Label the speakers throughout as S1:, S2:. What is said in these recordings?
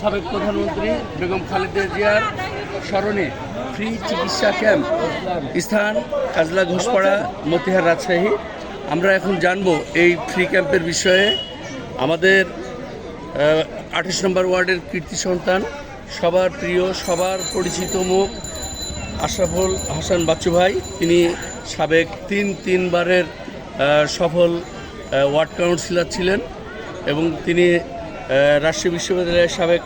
S1: সাবেক প্রধানমন্ত্রী বেগম খালেদা জিয়ার স্মরণে ফ্রি চিকিৎসা ক্যাম্প, স্থান কাজলা ঘোষপাড়া, মতিহার, রাজশাহী। আমরা এখন জানবো এই ফ্রি ক্যাম্পের বিষয়ে। আমাদের 28 নম্বর ওয়ার্ডের কীর্তি সন্তান, সবার প্রিয়, সবার পরিচিত মুখ আশরাফুল হাসান বাচ্চু ভাই, তিনি সাবেক তিনবারের সফল ওয়ার্ড কাউন্সিলর ছিলেন এবং তিনি রাজশাহী বিশ্ববিদ্যালয়ের সাবেক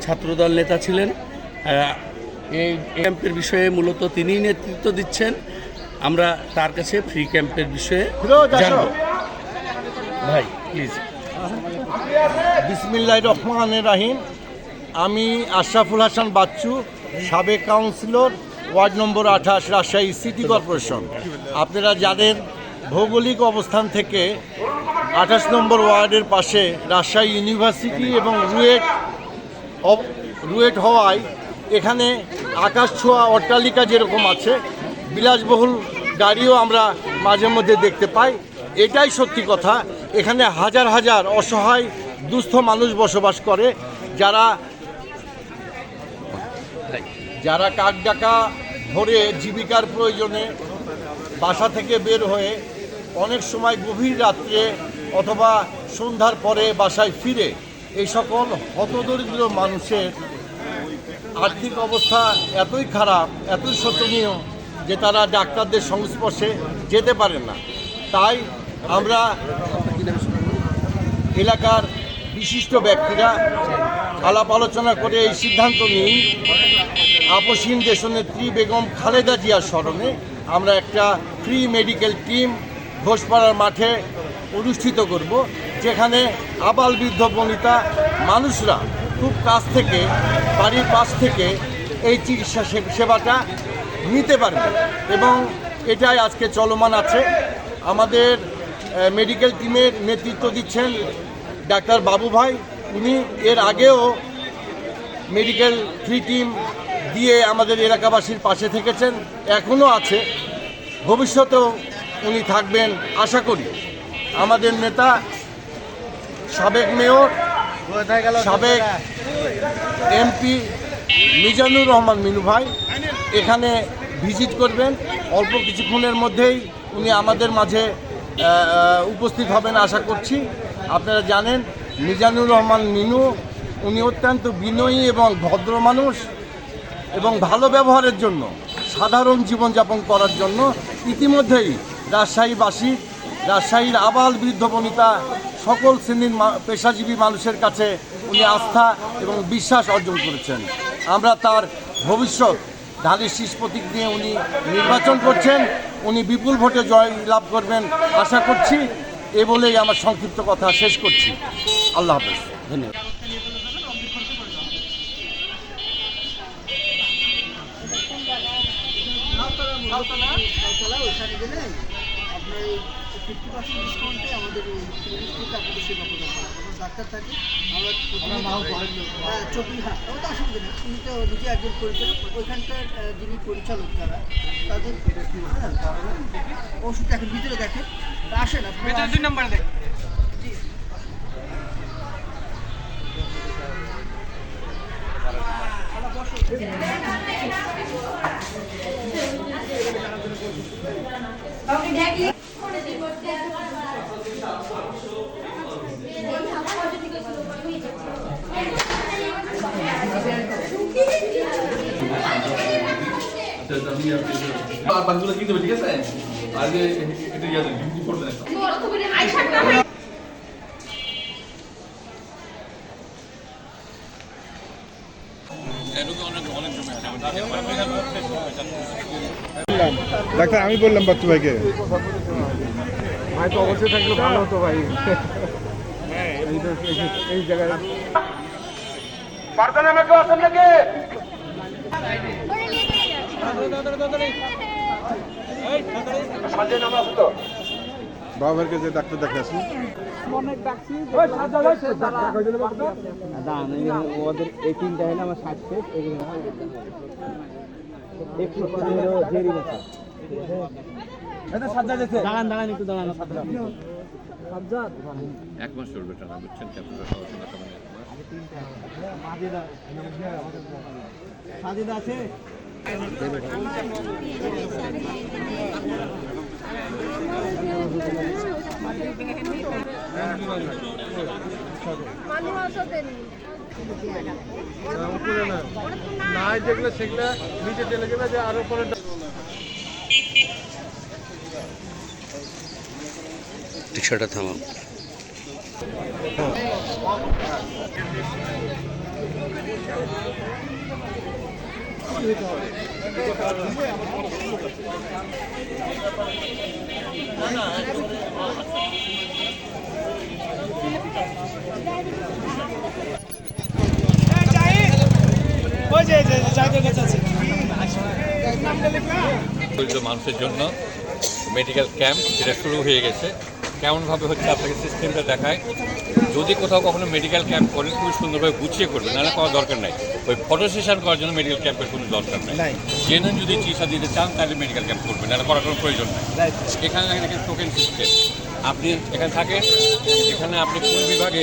S1: ছাত্রদল নেতা ছিলেন। এই ক্যাম্পের বিষয়ে মূলত তিনিই নেতৃত্ব দিচ্ছেন। আমরা তার কাছে ফ্রি ক্যাম্পের বিষয়ে জানব। ভাই প্লিজ।
S2: বিসমিল্লাহির রহমানির রহিম। আমি আশরাফুল হাসান বাচ্চু, সাবেক councillor, ward number 28, Rajshahi city corporation. আপনারা জানেন, ভৌগোলিক অবস্থান থেকে 28 নম্বর ওয়ার্ডের পাশে রাজশাহী ইউনিভার্সিটি এবং রুয়েট হওয়ায় এখানে আকাশ ছোঁয়া অট্টালিকা যেরকম আছে, বিলাসবহুল গাড়িও আমরা মাঝে মধ্যে দেখতে পাই। এটাই সত্যি কথা। এখানে হাজার হাজার অসহায় দুস্থ মানুষ বসবাস করে, যারা কাক ডাকা ধরে জীবিকার প্রয়োজনে বাসা থেকে বের হয়ে অনেক সময় গভীর রাত্রে অথবা সন্ধ্যার পরে বাসায় ফিরে এই সকল হতদরিদ্র মানুষের আর্থিক অবস্থা এতই খারাপ, এতই শোচনীয় যে তারা ডাক্তারদের সংস্পর্শে যেতে পারে না। তাই আমরা এলাকার বিশিষ্ট ব্যক্তিরা আলাপ আলোচনা করে এই সিদ্ধান্ত নিই, আপসহীন দেশনেত্রী বেগম খালেদা জিয়ার স্মরণে আমরা একটা ফ্রি মেডিকেল টিম ঘোষপাড়ার মাঠে অনুষ্ঠিত করব, যেখানে আবাল বৃদ্ধ বনিতা মানুষরা খুব কাছ থেকে, বাড়ির পাশ থেকে এই চিকিৎসা সেবাটা নিতে পারবে এবং এটাই আজকে চলমান আছে। আমাদের মেডিকেল টিমের নেতৃত্ব দিচ্ছেন ডাক্তার বাবু ভাই। উনি এর আগেও মেডিকেল ফ্রি টিম দিয়ে আমাদের এলাকাবাসীর পাশে থেকেছেন, এখনও আছে, ভবিষ্যতেও উনি থাকবেন আশা করি। আমাদের নেতা সাবেক মেয়র, সাবেক এমপি মিজানুর রহমান মিনু ভাই এখানে ভিজিট করবেন। অল্প কিছুক্ষণের মধ্যেই উনি আমাদের মাঝে উপস্থিত হবেন আশা করছি। আপনারা জানেন, মিজানুর রহমান মিনু উনি অত্যন্ত বিনয়ী এবং ভদ্র মানুষ এবং ভালো ব্যবহারের জন্য, সাধারণ জীবনযাপন করার জন্য ইতিমধ্যেই রাজশাহীবাসী, রাজশাহীর আবাল বৃদ্ধ বনিতা সকল শ্রেণীর পেশাজীবী মানুষের কাছে উনি আস্থা এবং বিশ্বাস অর্জন করেছেন। আমরা তার ভবিষ্যৎ ধানের শীষ প্রতীক নিয়ে উনি নির্বাচন করছেন, উনি বিপুল ভোটে জয় লাভ করবেন আশা করছি। এ বলেই আমার সংক্ষিপ্ত কথা শেষ করছি। আল্লাহ হাফেজ।
S1: ধন্যবাদ।
S3: আপনার এই 50% ডিসকাউন্টে আমাদের এই আপনাদের সেবা প্রদান করা। যখন ডাক্তার থাকে আমরা হ্যাঁ 24, হ্যাঁ ওটা অসুবিধা নেই, উনি তো নিজে একজন পরিচালক, ওইখানকার যিনি পরিচালক তারা তাদের ওষুধ দেখেন, ভিতরে দেখেন, আসেন আপনারা 2 নম্বরে দেখেন।
S4: বাকিগুলো কি দেবে, ঠিক আছে? আগে এটা ইয়ে ডিউটি করবেন একটা।
S5: ডাক্তার, আমি বললাম বাচ্চু ভাইকে,
S2: ভাই তো অবশ্যই থাকলে ভালো হতো ভাই। এই জায়গায়
S5: বাবার কাছে ডাক্তার দেখে আসি।
S3: ওদের এই তিনটা হলে আমার 60 শেষ, একটু দাঁড়ান একটু দাঁড়ানো।
S6: 1 মাস চলবে টানা, বুঝছেন? ক্যাম্পের সদস্যরা মানে 1 মাস।
S1: রিক্সাটা থামাও।
S6: দরিদ্র মানুষের জন্য মেডিকেল ক্যাম্প যেটা শুরু হয়ে গেছে, কেমনভাবে হচ্ছে আপনাকে সিস্টেমটা দেখায়। যদি কোথাও কখনো মেডিকেল ক্যাম্প করেন খুবই সুন্দরভাবে গুছিয়ে করবেন, নাহলে করার দরকার নাই। ওই ফটো সেশন করার জন্য মেডিকেল ক্যাম্পের কোনো দরকার নেই। জেনুইন যদি চিকিৎসা দিতে চান তাহলে মেডিকেল ক্যাম্প করবেন, নাহলে করার কোনো প্রয়োজন নেই। এখানে দেখেন টোকেন সিস্টেম, আপনি এখানে থাকেন, এখানে আপনি কোন বিভাগে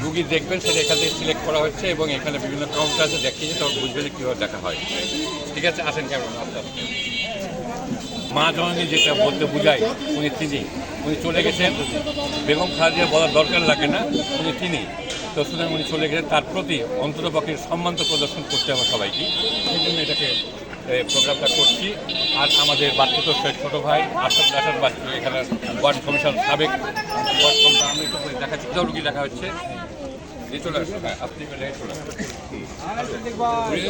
S6: রুগী দেখবেন সেটা এখান থেকে সিলেক্ট করা হচ্ছে এবং এখানে বিভিন্ন কাউন্টার আছে, দেখিয়ে তখন বুঝবেন কীভাবে দেখা হয়। ঠিক আছে, আসেন কেমন আপনার মা জননী যেটা বলতে বুঝাই উনি চলে গেছেন, বেগম খালেদা বলার দরকার লাগে না, তিনি তো সুতরাং উনি চলে গেছেন, তার প্রতি অন্ততপক্ষে সম্মান তো প্রদর্শন করতে হবে সবাইকে। সেই জন্য এটাকে প্রোগ্রামটা করছি। আর আমাদের বাচ্চা ছোটো ভাই আসার বাচ্চা এখানে ওয়ার্ড কমিশন সাবেক ওয়ার্ড কমিশন আমি একটু দেখাচ্ছি, রুগী দেখা হচ্ছে। চলে আসুন, আপনি চলে আসুন,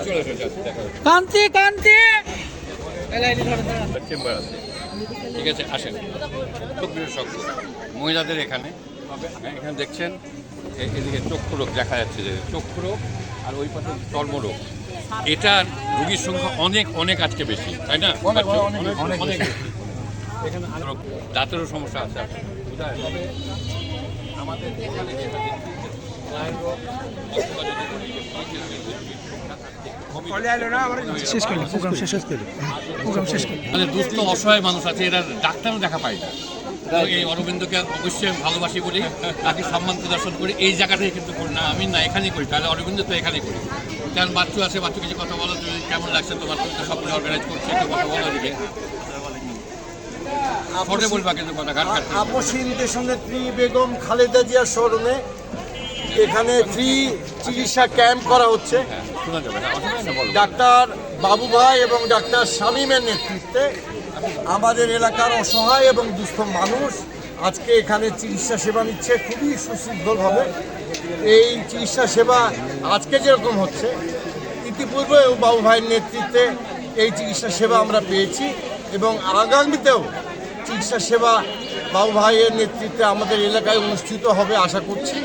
S6: চলে আসুন, দেখা হচ্ছে চেম্বার আছে। ঠিক আছে, আসেন। খুব বিশেষজ্ঞ মহিলাদের এখানে দেখছেন, এদিকে চক্ষু রোগ দেখা যাচ্ছে, যে চক্ষু রোগ আর ওই পাশে চর্মরোগ, এটা রোগীর সংখ্যা অনেক আজকে বেশি, তাই না? অনেক এখানে দাঁতেরও সমস্যা আছে, তবে আমাদের এখানে যেটা দুস্থ অসহায় মানুষ আছে, এরা ডাক্তারও দেখা পায় না। এই অরবিন্দকে অবশ্যই ভালোবাসি বলি, তাকে সম্মান প্রদর্শন করি। এই জায়গাটাই কিন্তু করি না, আমি না এখানেই করি, তাহলে অরবিন্দ তো এখানেই করি। কারণ বাচ্চু আছে, বাচ্চু কিছু কথা বলো, তুমি কেমন লাগছে তোমার, তুমি তো সবগুলো অর্গানাইজ করছি, একটু কথা বলো দিকে বলবা কিন্তু কথা গান কাটতে।
S2: আপসহীন দেশনেত্রী বেগম খালেদা জিয়ার স্মরণে এখানে ফ্রি চিকিৎসা ক্যাম্প করা হচ্ছে।
S6: শোনা যাবে,
S2: ডাক্তার বাবু ভাই এবং ডাক্তার শামীমের নেতৃত্বে আমাদের এলাকার অসহায় এবং দুস্থ মানুষ আজকে এখানে চিকিৎসা সেবা নিচ্ছে খুবই সুশৃঙ্খলভাবে। এই চিকিৎসা সেবা আজকে যেরকম হচ্ছে, ইতিপূর্বেও বাবু ভাইয়ের নেতৃত্বে এই চিকিৎসা সেবা আমরা পেয়েছি এবং আগামীতেও চিকিৎসা সেবা বাবু ভাইয়ের নেতৃত্বে আমাদের এলাকায় অনুষ্ঠিত হবে আশা করছি।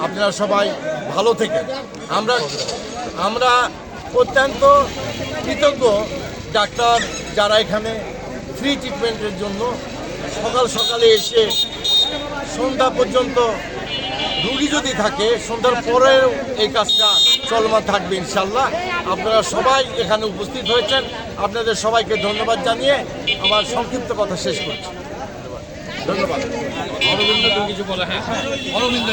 S2: আপনারা সবাই ভালো থেকেন। আমরা অত্যন্ত কৃতজ্ঞ ডাক্তার যারা এখানে ফ্রি ট্রিটমেন্টের জন্য সকালে এসে সন্ধ্যা পর্যন্ত, রুগী যদি থাকে সন্ধ্যার পরেও এই কাজটা চলমান থাকবে ইনশাল্লাহ। আপনারা সবাই এখানে উপস্থিত হয়েছেন, আপনাদের সবাইকে ধন্যবাদ জানিয়ে আমার সংক্ষিপ্ত কথা শেষ করছি। ধন্যবাদ।
S6: অরবিন্দ কিছু বলে, হ্যাঁ অরবিন্দ